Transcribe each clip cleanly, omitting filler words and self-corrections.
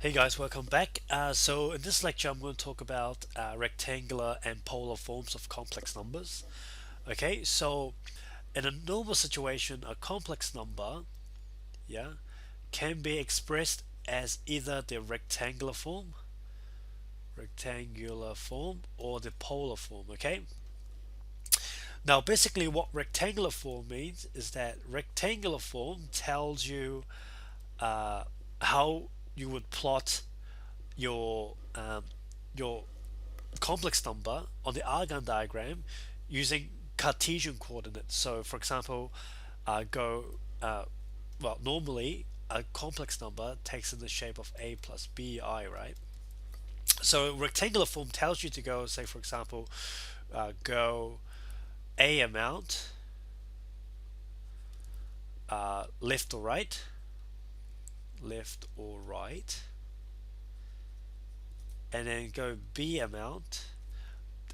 Hey guys, welcome back. So in this lecture, I'm going to talk about rectangular and polar forms of complex numbers. Okay, so in a normal situation, a complex number, yeah, can be expressed as either the rectangular form, or the polar form. Okay. Now, basically, what rectangular form means is that rectangular form tells you uh, how you would plot your your complex number on the Argand diagram using Cartesian coordinates. So, for example, go normally a complex number takes in the shape of a plus bi, right? So, rectangular form tells you to go, say, for example, go a amount left or right, and then go b amount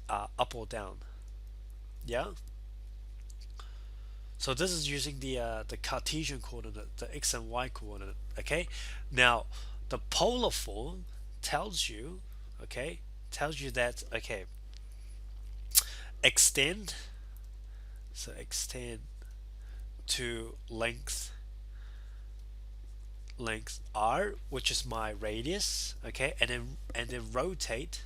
up or down. Yeah. So this is using the Cartesian coordinate, the x and y coordinate. Okay. Now the polar form tells you, okay, tells you that extend. So extend to length r, which is my radius. Okay, and then rotate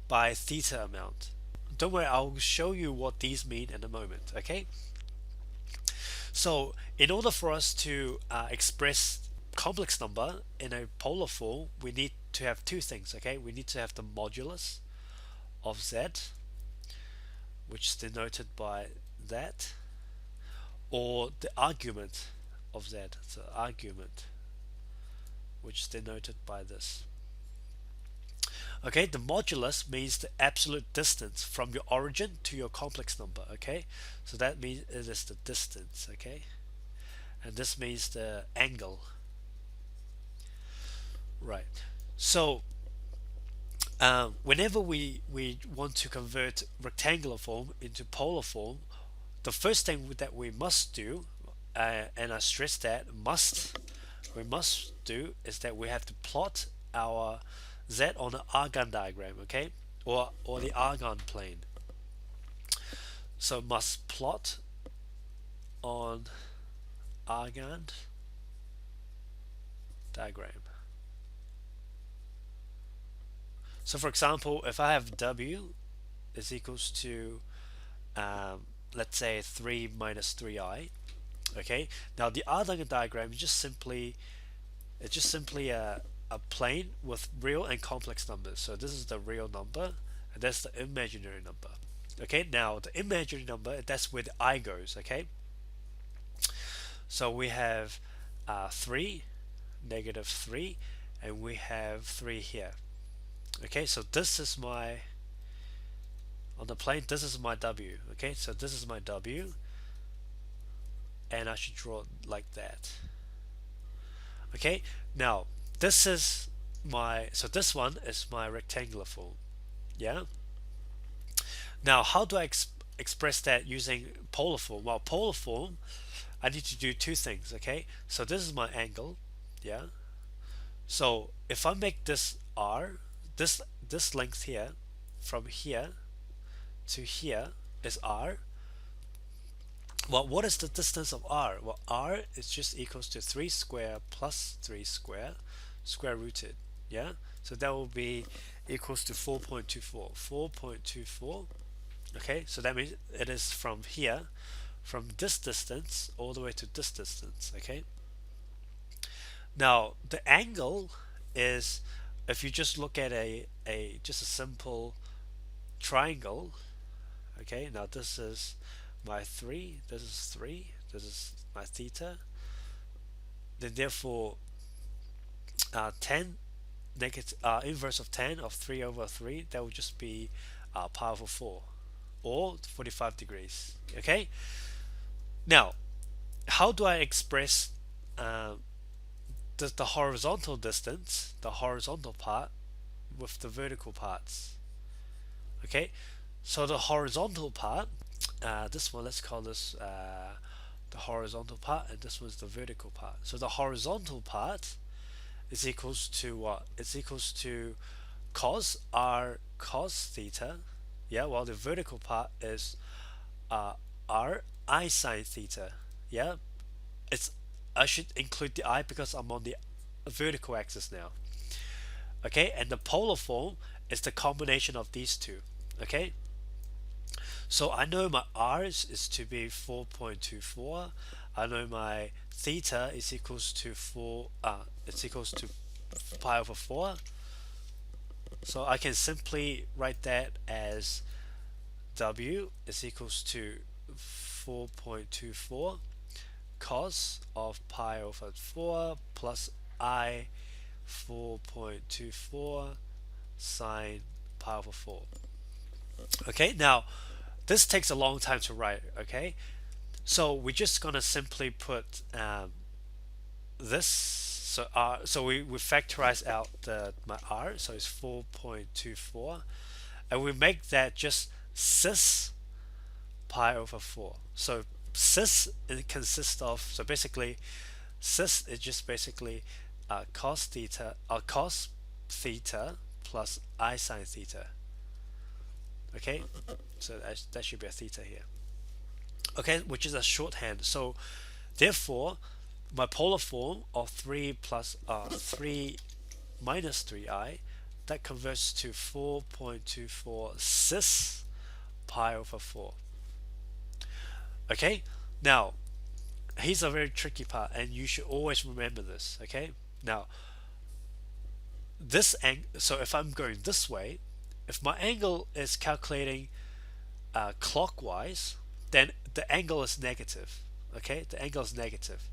by theta amount. Don't worry, I'll show you what these mean in a moment. Okay. So, in order for us to express complex number in a polar form, we need to have two things, okay? We need to have the modulus of z, which is denoted by that, or the argument of z, so argument, which is denoted by this. Okay, the modulus means the absolute distance from your origin to your complex number, okay? So that means it is the distance, okay? And this means the angle. Right. So whenever we want to convert rectangular form into polar form, the first thing that we must do, and I stress that we must do, is that we have to plot our z on an Argand diagram, okay, or the Argand plane. So must plot on Argand diagram. So for example, if I have w is equals to let's say 3 minus 3i. Okay, now the Argand diagram is just simply a plane with real and complex numbers. So this is the real number, and that's the imaginary number. Okay, now the imaginary number, that's where the I goes. Okay, so we have 3, negative 3, and we have 3 here. Okay, so this is my, on the plane, this is my w. Okay, so this is my w, and I should draw it like that. Okay, now this is my, so this one is my rectangular form. Yeah. Now how do I express that using polar form? Well, polar form, I need to do two things. Okay, so this is my angle. Yeah. So if I make this r, this length here, from here to here is r. Well, what is the distance of r? Well, r is just equals to 3 square plus 3 square, square rooted. Yeah, so that will be equals to 4.24. 4.24. Okay, so that means it is from here, from this distance all the way to this distance. Okay, now the angle is, if you just look at a just a simple triangle. Okay, now this is my 3, this is 3, this is my theta, then therefore 10 negative inverse of 10 of 3 over 3, that would just be pi over 4, or 45 degrees. Okay, now how do I express the horizontal distance, the horizontal part, with the vertical parts? Okay, so the horizontal part, this one, let's call this the horizontal part, and this was the vertical part. So the horizontal part is equals to what? It's equals to cos r cos theta. Yeah, while the vertical part is r I sine theta. Yeah, it's I should include the I because I'm on the vertical axis now. Okay, and the polar form is the combination of these two. Okay, so I know my r is to be 4.24. I know my theta is equals to 4. It's equals to pi over 4. So I can simply write that as W is equals to 4.24 cos of pi over 4 plus I 4.24 sine pi over 4. Okay, now this takes a long time to write. Okay, so we're just gonna simply put this. So we factorize out my r, so it's 4.24, and we make that just cis pi over 4. So cis it consists of, so basically cis is just basically cos theta plus I sine theta. Okay, so that should be a theta here. Okay, which is a shorthand. So therefore, my polar form of 3 minus 3i, that converts to 4.24 cis pi over 4. Okay, now here's a very tricky part, and you should always remember this. Okay, now this angle, so if I'm going this way, if my angle is calculating clockwise, then the angle is negative. Okay, the angle is negative.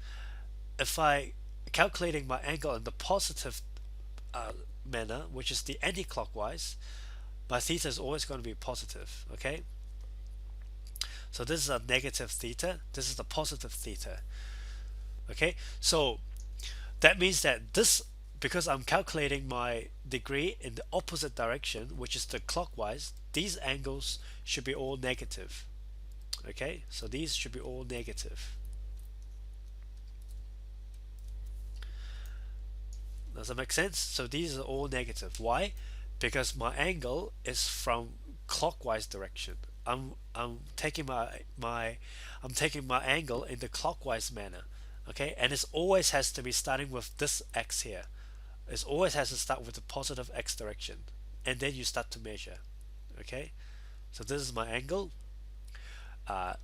If I calculating my angle in the positive manner, which is the anti-clockwise, my theta is always going to be positive. Okay, so this is a negative theta, this is the positive theta. Okay, so that means that this, because I'm calculating my degree in the opposite direction, which is the clockwise, these angles should be all negative. Okay, so these should be all negative. Does that make sense? So these are all negative. Why? Because my angle is from clockwise direction. I'm taking I'm taking my angle in the clockwise manner. Okay, and it always has to be starting with this x here. It always has to start with the positive x direction, and then you start to measure. Okay, so this is my angle.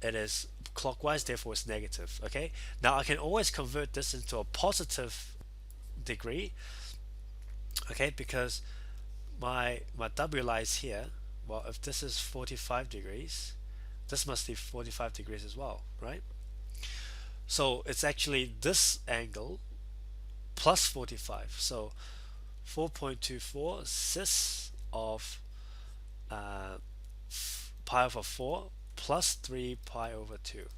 It is clockwise, therefore it's negative. Okay, now I can always convert this into a positive degree. Okay, because my W lies here. Well, if this is 45 degrees, this must be 45 degrees as well, right? So it's actually this angle plus 45. So 4.24 cis of pi over 4 plus 3 pi over 2.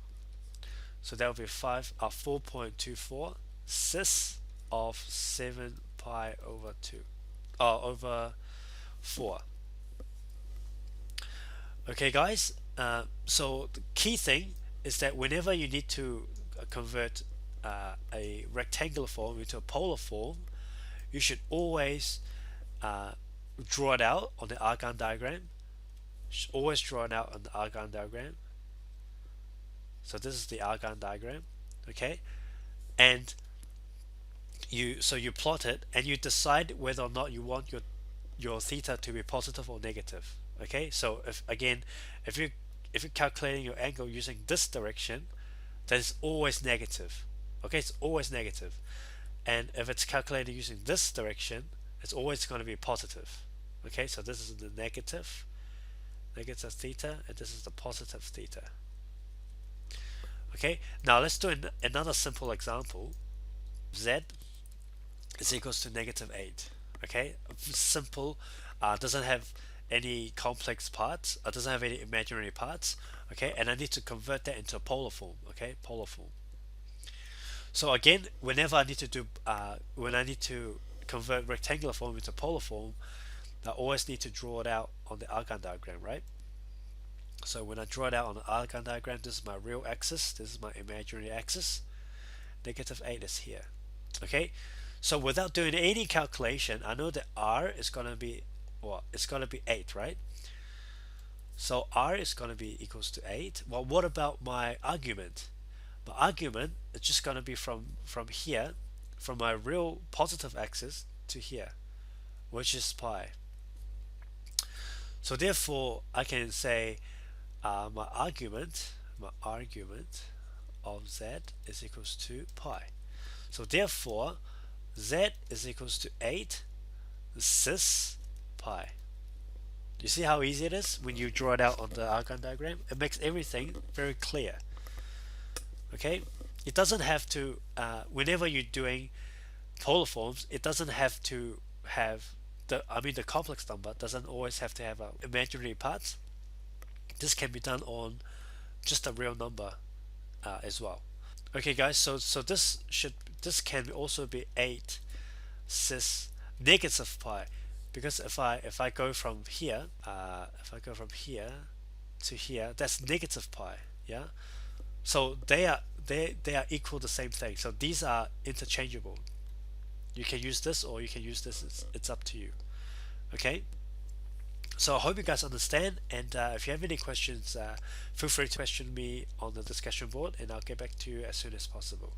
So that will be 4.24 cis of 7 pi over 2 over 4. Okay, guys, so the key thing is that whenever you need to convert a rectangular form into a polar form, you should always draw it out on the Argand diagram. You should always draw it out on the Argand diagram. So this is the Argand diagram, okay? And you plot it, and you decide whether or not you want your theta to be positive or negative. Okay, so if you if you're calculating your angle using this direction, then it's always negative. Okay, it's always negative. And if it's calculated using this direction, it's always going to be positive. Okay, so this is the negative theta, and this is the positive theta. Okay, now let's do another simple example. Z is equals to -8. Okay, simple, doesn't have any complex parts, doesn't have any imaginary parts. Okay, and I need to convert that into a polar form. Okay, polar form. So again, whenever I need to do when I need to convert rectangular form into polar form, I always need to draw it out on the Argand diagram, right? So when I draw it out on the Argand diagram, this is my real axis, this is my imaginary axis. -8 is here. Okay, So without doing any calculation, I know that r is going to be, well, it's going to be 8, right? So r is going to be equals to 8. Well, what about my argument? My argument is just going to be from here, from my real positive axis to here, which is pi. So therefore, I can say my argument of z is equals to pi. So therefore, z is equals to 8 cis pi. You see how easy it is when you draw it out on the Argand diagram? It makes everything very clear. Okay, it doesn't have to, whenever you're doing polar forms, it doesn't have to have the complex number doesn't always have to have imaginary parts. This can be done on just a real number as well. Okay, guys, so this can also be 8 cis negative pi, because if I go from here, to here, that's negative pi. Yeah, so they are equal the same thing. So these are interchangeable. You can use this or you can use this. It's up to you. Okay. So I hope you guys understand, and if you have any questions, feel free to question me on the discussion board, and I'll get back to you as soon as possible.